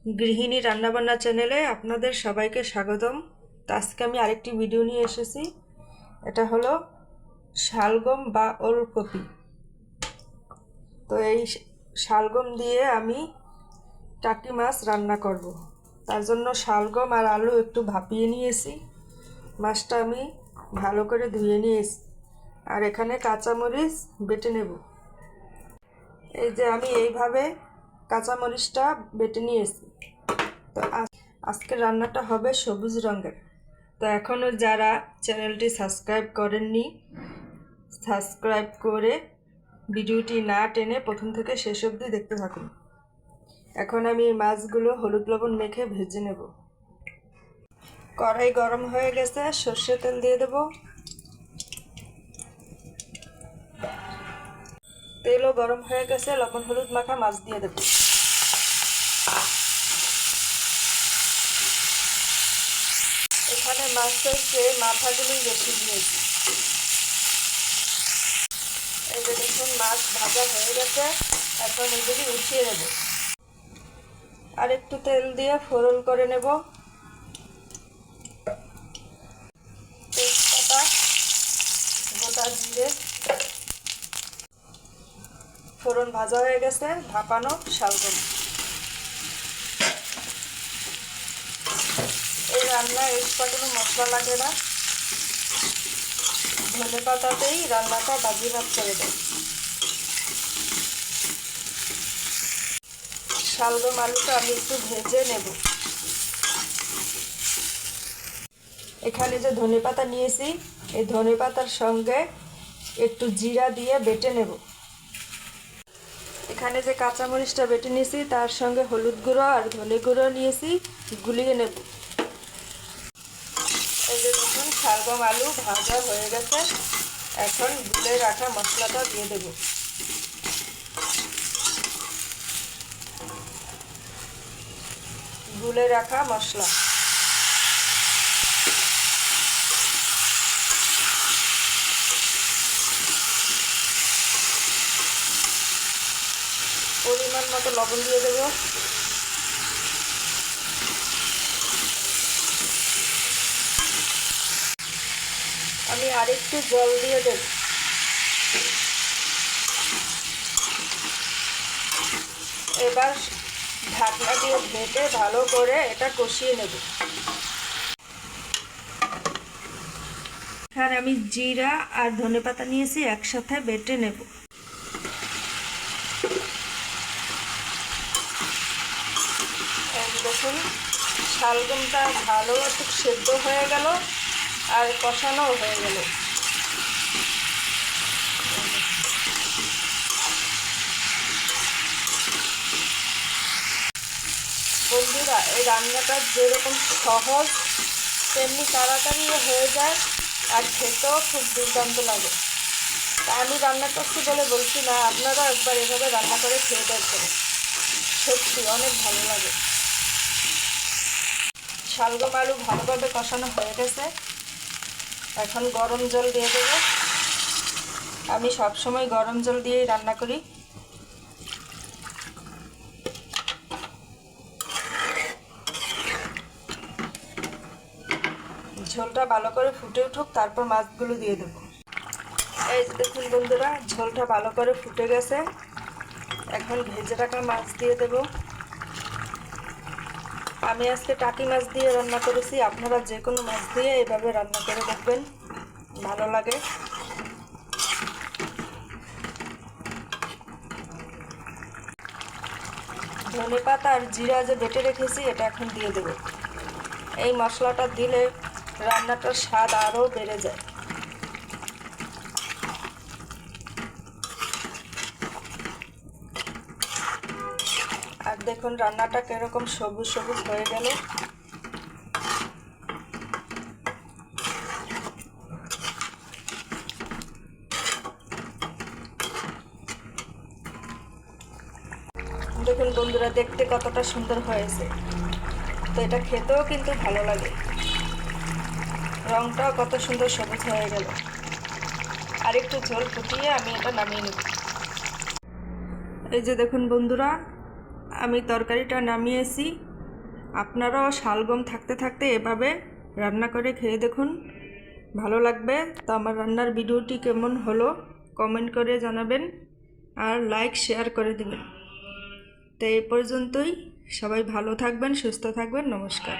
গৃহিণী রান্নাবান্না চ্যানেলে আপনাদের সবাইকে স্বাগতম। তো আজকে আমি আরেকটি ভিডিও নিয়ে এসেছি। এটা হলো শালগম বা ওলকপি। তো এই শালগম দিয়ে আমি টাকি মাছ রান্না করব। তার জন্য শালগম আর আলু একটু ভাপিয়ে নিয়েছি। মাছটা আমি ভালো করে ধুয়ে নিয়েছি। আর এখানে কাঁচামরিচ বেটে নেব। এই যে আমি এইভাবে কাঁচামরিচটা বেটে নিয়েছি। তো আজকের রান্নাটা হবে সবুজ রঙের। তো এখনও যারা চ্যানেলটি সাবস্ক্রাইব করেননি, সাবস্ক্রাইব করে ভিডিওটি না টেনে প্রথম থেকে শেষ অবধি দেখতে থাকুন। এখন আমি এই মাছগুলো হলুদ লবণ মেখে ভেজে নেব। কড়াই গরম হয়ে গেছে, সর্ষে তেল দিয়ে দেব। তেলও গরম হয়ে গেছে, লবণ হলুদ মাখা মাছ দিয়ে দেব। এখানে মাছের চেয়ে মাথাগুলোই বেশি নিয়েছি। এই যে দেখুন মাছ ভাজা হয়ে গেছে, এখন এগুলি উঠিয়ে নেব। আর একটু তেল দিয়ে ফোড়ন করে নেব। তেজপাতা, গোটা জিরে, ফোড়ন ভাজা হয়ে গেছে, ভাপানো শালগম। এই রান্নায় এক্সট্রা কোনো মশলা লাগে না, ধনে পাতাতেই রান্নাটা বাজিমাত করে দেয়। শালগম আলুটা আমি একটু ভেজে নেব। এখানে যে ধনে পাতা নিয়েছি, এই ধনে পাতার সঙ্গে একটু জিরা দিয়ে বেটে নেব। এখানে যে কাঁচামরিচটা বেটে নিয়েছি তার সঙ্গে হলুদ গুঁড়ো আর ধনে গুঁড়ো নিয়েছি, গুলিয়ে নেব। এই যে দেখুন শালগম আলু ভাজা হয়ে গেছে, এখন গুলে রাখা মশলাটা দিয়ে দেব। গুলে রাখা মশলা, পরিমাণ মতো লবণ দিয়ে দেব। আমি আরেকটু জল দিয়ে দেব। এবার ঢাকনা দিয়ে ঢেকে ভালো করে এটা কষিয়ে নেব। এখানে আমি জিরা আর ধনেপাতা নিয়েছি, একসাথে বেটে নেব। দেখুন শালগমটা ভালো একটু সেদ্ধ হয়ে গেল আর কষানোও হয়ে গেল। বন্ধুরা, এই রান্নাটা যেরকম সহজ তেমনি তাড়াতাড়িও হয়ে যায় আর খেতেও খুব দুর্দান্ত লাগে। তা আমি রান্না করছি বলে বলছি না, আপনারা একবার এভাবে রান্না করে খেয়ে দেখবেন, সত্যি অনেক ভালো লাগে। শালগম আলু ভালোভাবে কষানো হয়ে গেছে, এখন গরম জল দিয়ে দেব। আমি সবসময় গরম জল দিয়েই রান্না করি। ঝোলটা ভালো করে ফুটে উঠুক, তারপর মাছগুলো দিয়ে দেব। এই যে দেখুন বন্ধুরা, ঝোলটা ভালো করে ফুটে গেছে, এখন ভেজে রাখা মাছ দিয়ে দেব। আমি আজকে টাকি মাছ দিয়ে রান্না করেছি, আপনারা যে কোনো মাছ দিয়ে এভাবে রান্না করে দেখবেন, ভালো লাগে। ধনে পাতা আর জিরা যে বেটে রেখেছি এটা এখন দিয়ে দেব। এই মশলাটা দিলে রান্নাটার স্বাদ আরও বেড়ে যায়। আর দেখুন রান্নাটা কিরকম সবুজ সবুজ হয়ে গেল। দেখুন বন্ধুরা, দেখতে কতটা সুন্দর হয়েছে। তো এটা খেতেও কিন্তু ভালো লাগে, রংটাও কত সুন্দর সবুজ হয়ে গেল। আর একটু ঝোল ফুটিয়ে আমি এটা নামিয়ে নেব। এই যে দেখুন বন্ধুরা, আমি তরকারিটা নামিয়েছি, আপনারাও শালগম থাকতে থাকতে এভাবে রান্না করে খেয়ে দেখুন, ভালো লাগবে। তো আমার রান্নার ভিডিওটি কেমন হলো কমেন্ট করে জানাবেন আর লাইক শেয়ার করে দেবেন। তো এই পর্যন্তই, সবাই ভালো থাকবেন, সুস্থ থাকবেন, নমস্কার।